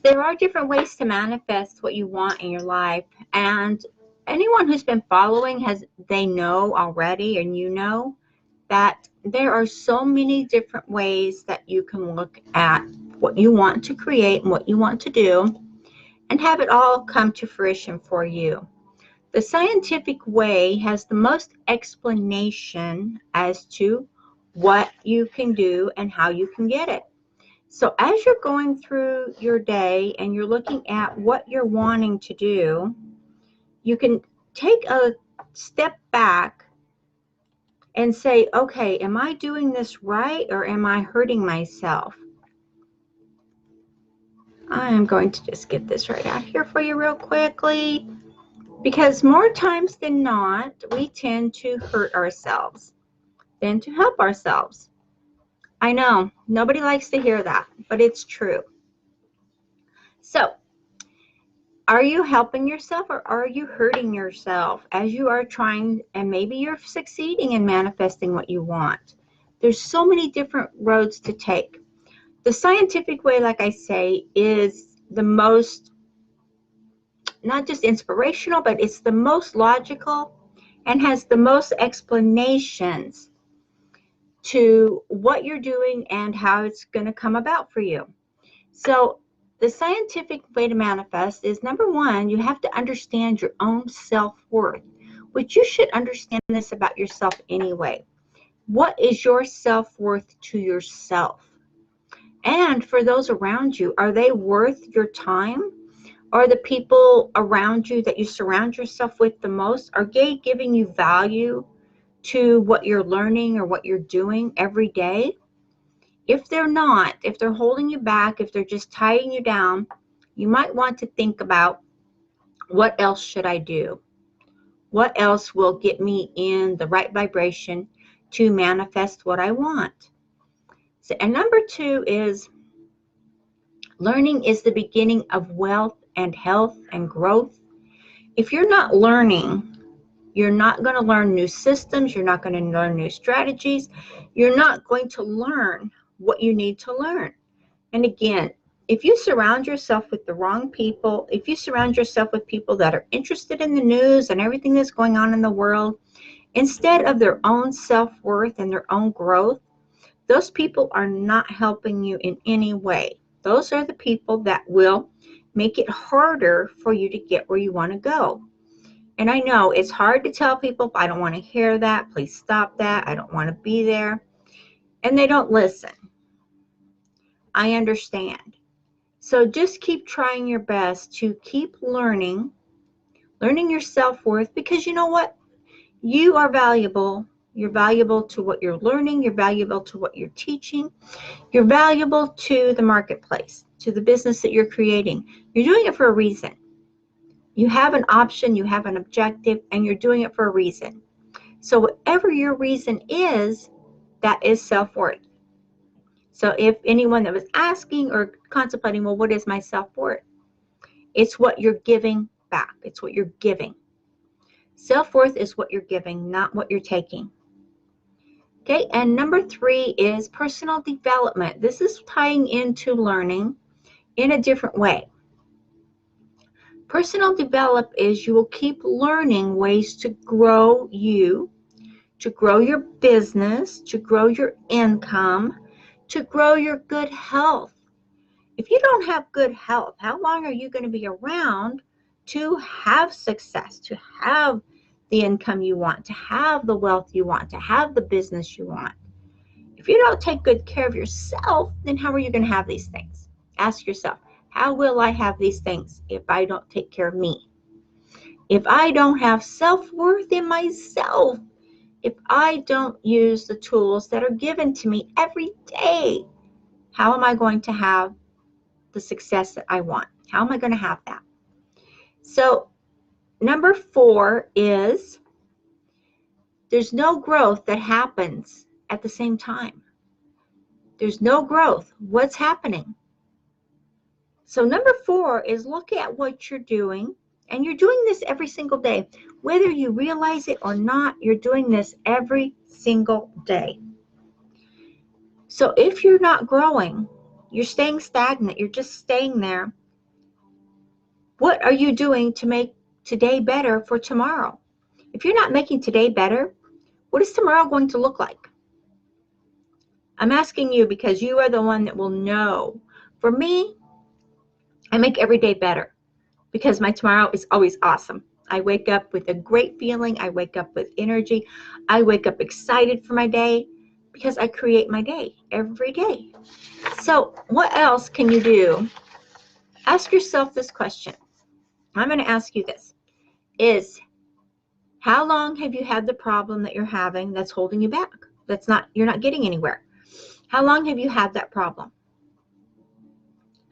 there are different ways to manifest what you want in your life. And anyone who's been following they know already, and you know that there are so many different ways that you can look at what you want to create and what you want to do and have it all come to fruition for you. The scientific way has the most explanation as to what you can do and how you can get it. So as you're going through your day and you're looking at what you're wanting to do, you can take a step back and say, okay, am I doing this right or am I hurting myself? I'm going to just get this right out here for you real quickly, because more times than not, we tend to hurt ourselves than to help ourselves. I know, nobody likes to hear that, but it's true. So, are you helping yourself or are you hurting yourself as you are trying, and maybe you're succeeding in manifesting what you want? There's so many different roads to take. The scientific way, like I say, is the most, not just inspirational, but it's the most logical and has the most explanations to what you're doing and how it's going to come about for you. So the scientific way to manifest is, number one, you have to understand your own self-worth, which you should understand this about yourself anyway. What is your self-worth to yourself? And for those around you, are they worth your time? Are the people around you that you surround yourself with the most, are they giving you value to what you're learning or what you're doing every day? If they're not, if they're holding you back, if they're just tying you down, you might want to think about, what else should I do? What else will get me in the right vibration to manifest what I want? So, and number two is, learning is the beginning of wealth and health and growth. If you're not learning, you're not going to learn new systems. You're not going to learn new strategies. You're not going to learn what you need to learn. And again, if you surround yourself with the wrong people, if you surround yourself with people that are interested in the news and everything that's going on in the world, instead of their own self-worth and their own growth, those people are not helping you in any way. Those are the people that will make it harder for you to get where you want to go. And I know it's hard to tell people, I don't want to hear that, please stop that, I don't want to be there. And they don't listen. I understand. So just keep trying your best to keep learning your self-worth, because you know what? You are valuable. You're valuable to what you're learning. You're valuable to what you're teaching. You're valuable to the marketplace, to the business that you're creating. You're doing it for a reason. You have an option, you have an objective, and you're doing it for a reason. So whatever your reason is, that is self-worth. So if anyone that was asking or contemplating, well, what is my self-worth? It's what you're giving back. It's what you're giving. Self-worth is what you're giving, not what you're taking. Okay, and number three is personal development. This is tying into learning in a different way. Personal develop is, you will keep learning ways to grow you, to grow your business, to grow your income, to grow your good health. If you don't have good health, how long are you going to be around to have success, to have the income you want, to have the wealth you want, to have the business you want? If you don't take good care of yourself, then how are you going to have these things? Ask yourself, how will I have these things if I don't take care of me? If I don't have self-worth in myself, if I don't use the tools that are given to me every day, how am I going to have the success that I want? How am I going to have that? So number four is, there's no growth that happens at the same time. There's no growth. What's happening? So number four is, look at what you're doing, and you're doing this every single day. Whether you realize it or not, you're doing this every single day. So if you're not growing, you're staying stagnant, you're just staying there, What are you doing to make today better for tomorrow? If you're not making today better, what is tomorrow going to look like? I'm asking you because you are the one that will know. For me, I make every day better because my tomorrow is always awesome. I wake up with a great feeling. I wake up with energy. I wake up excited for my day because I create my day every day. So what else can you do? Ask yourself this question. I'm going to ask you this. Is how long have you had the problem that you're having that's holding you back? You're not getting anywhere. How long have you had that problem?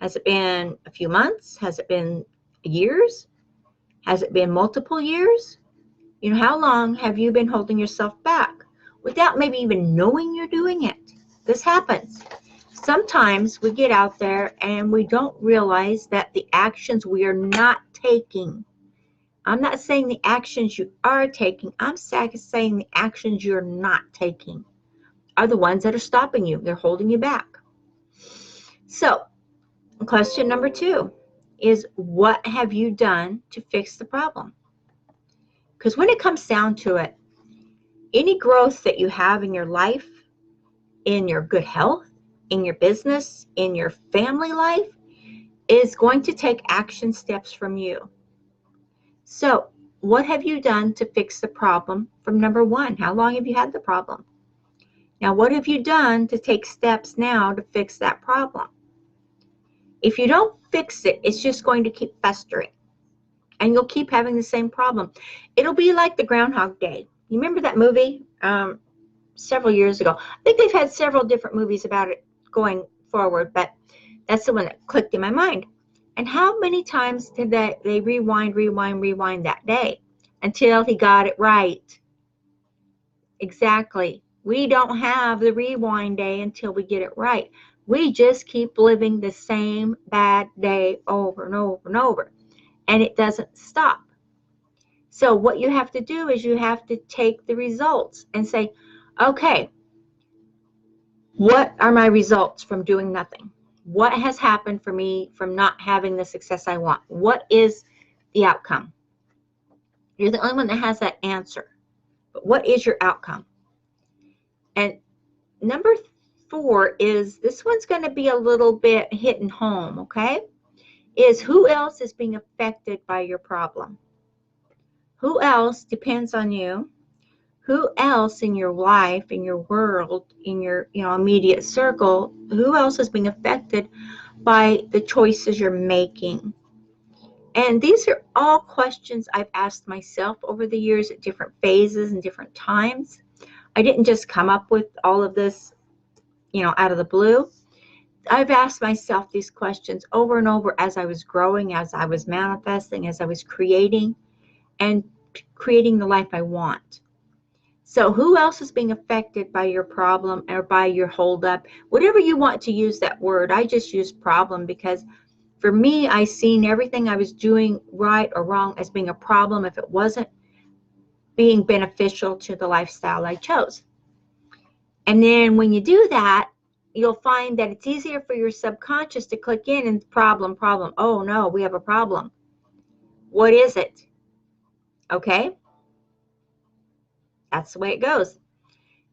Has it been a few months? Has it been years? Has it been multiple years? How long have you been holding yourself back without maybe even knowing you're doing it? This happens. Sometimes we get out there and we don't realize that the actions we are not taking. I'm not saying the actions you are taking. I'm saying the actions you're not taking are the ones that are stopping you. They're holding you back. So, question number 2 is, what have you done to fix the problem? Because when it comes down to it, any growth that you have in your life, in your good health, in your business, in your family life, is going to take action steps from you. So, what have you done to fix the problem from number 1? How long have you had the problem? Now, what have you done to take steps now to fix that problem? If you don't fix it, it's just going to keep festering. And you'll keep having the same problem. It'll be like the Groundhog Day. You remember that movie several years ago? I think they've had several different movies about it going forward, but that's the one that clicked in my mind. And how many times did they rewind that day until he got it right? Exactly. We don't have the rewind day until we get it right. We just keep living the same bad day over and over and over, and it doesn't stop. So what you have to do is you have to take the results and say, okay, what are my results from doing nothing? What has happened for me from not having the success I want? What is the outcome? You're the only one that has that answer. But what is your outcome? And number 4 is, this one's going to be a little bit hitting home, okay? Is who else is being affected by your problem? Who else depends on you? Who else in your life, in your world, in your immediate circle, who else is being affected by the choices you're making? And these are all questions I've asked myself over the years at different phases and different times. I didn't just come up with all of this, out of the blue. I've asked myself these questions over and over as I was growing, as I was manifesting, as I was creating and creating the life I want. So who else is being affected by your problem or by your holdup? Whatever you want to use that word. I just use problem because for me, I seen everything I was doing right or wrong as being a problem if it wasn't being beneficial to the lifestyle I chose. And then when you do that, you'll find that it's easier for your subconscious to click in and problem. Oh no, we have a problem. What is it? Okay? That's the way it goes.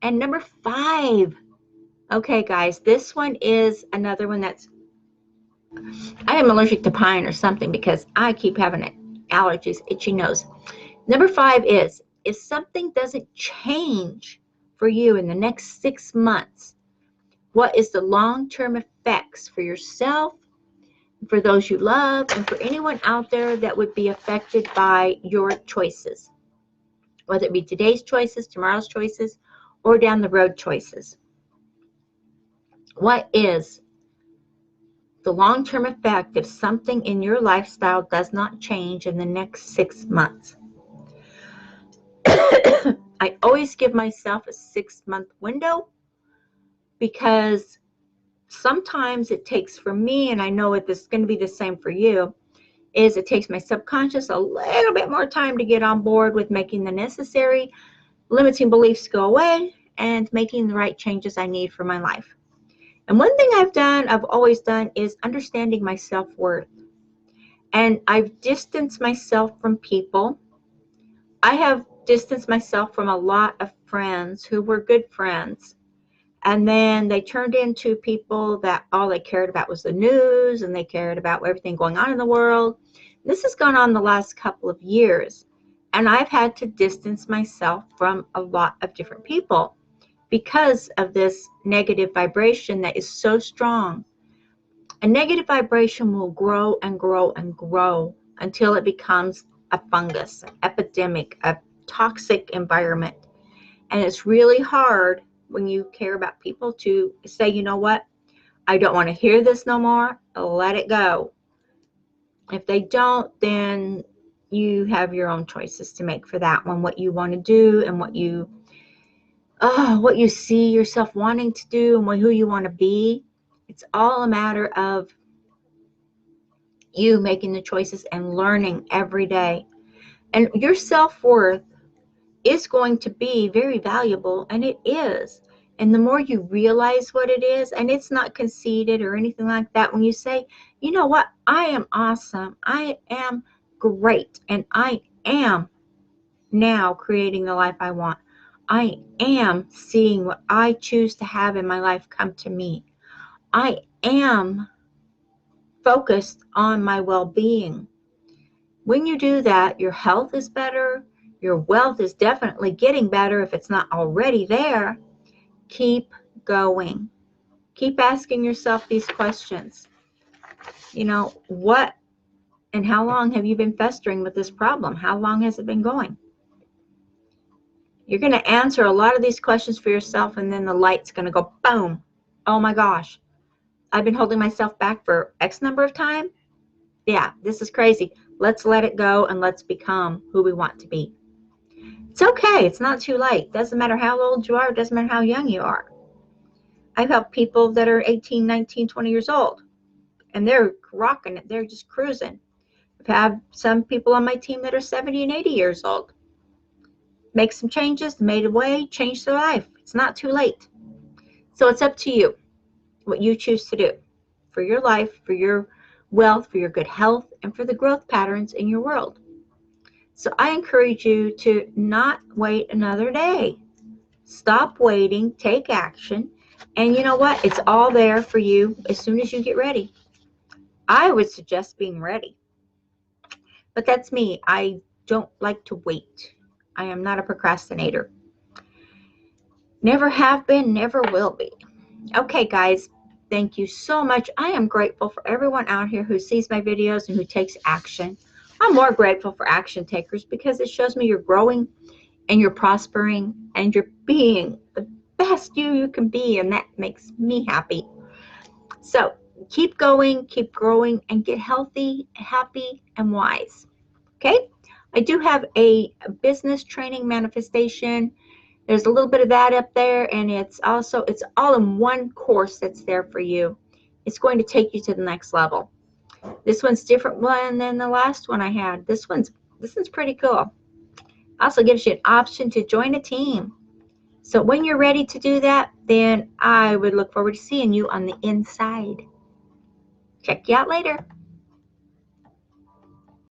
And number 5. Okay, guys, this one is another one that's, I am allergic to pine or something because I keep having allergies, itchy nose. Number 5 is, if something doesn't change for you in the next 6 months, what is the long-term effects for yourself, for those you love, and for anyone out there that would be affected by your choices? Whether it be today's choices, tomorrow's choices, or down the road choices. What is the long-term effect if something in your lifestyle does not change in the next 6 months? I always give myself a 6-month window because sometimes it takes for me, and I know it's going to be the same for you, is it takes my subconscious a little bit more time to get on board with making the necessary limiting beliefs go away and making the right changes I need for my life. And one thing I've always done, is understanding my self-worth. And I've distanced myself from people. I have distanced myself from a lot of friends who were good friends. And then they turned into people that all they cared about was the news, and they cared about everything going on in the world. This has gone on the last couple of years. And I've had to distance myself from a lot of different people because of this negative vibration that is so strong. A negative vibration will grow and grow and grow until it becomes a fungus, an epidemic, a toxic environment. And it's really hard when you care about people to say, you know what, I don't want to hear this no more. Let it go. If they don't, then you have your own choices to make for that one, what you want to do and what you see yourself wanting to do and who you want to be. It's all a matter of you making the choices and learning every day. And your self-worth is going to be very valuable, and it is. And the more you realize what it is, and it's not conceited or anything like that, when you say, you know what, I am awesome, I am great, and I am now creating the life I want. I am seeing what I choose to have in my life come to me. I am focused on my well-being. When you do that, your health is better. Your wealth is definitely getting better if it's not already there. Keep going. Keep asking yourself these questions. You know, what and how long have you been festering with this problem? How long has it been going? You're going to answer a lot of these questions for yourself, and then the light's going to go boom. Oh my gosh, I've been holding myself back for X number of time. Yeah, this is crazy. Let's let it go and let's become who we want to be. It's okay. It's not too late. Doesn't matter how old you are. It doesn't matter how young you are. I've helped people that are 18, 19, 20 years old, and they're rocking it. They're just cruising. I've had some people on my team that are 70 and 80 years old. Make some changes, made a way, changed their life. It's not too late. So it's up to you what you choose to do for your life, for your wealth, for your good health, and for the growth patterns in your world. So I encourage you to not wait another day. Stop waiting, take action, and you know what? It's all there for you as soon as you get ready. I would suggest being ready. But that's me. I don't like to wait. I am not a procrastinator. Never have been, never will be. Okay, guys, thank you so much. I am grateful for everyone out here who sees my videos and who takes action. I'm more grateful for action takers because it shows me you're growing and you're prospering and you're being the best you can be, and that makes me happy. So keep going, keep growing, and get healthy, happy, and wise. Okay? I do have a business training manifestation. There's a little bit of that up there, and it's all in one course that's there for you. It's going to take you to the next level. This one's different one than the last one I had. This one's pretty cool. Also gives you an option to join a team. So when you're ready to do that, then I would look forward to seeing you on the inside. Check you out later.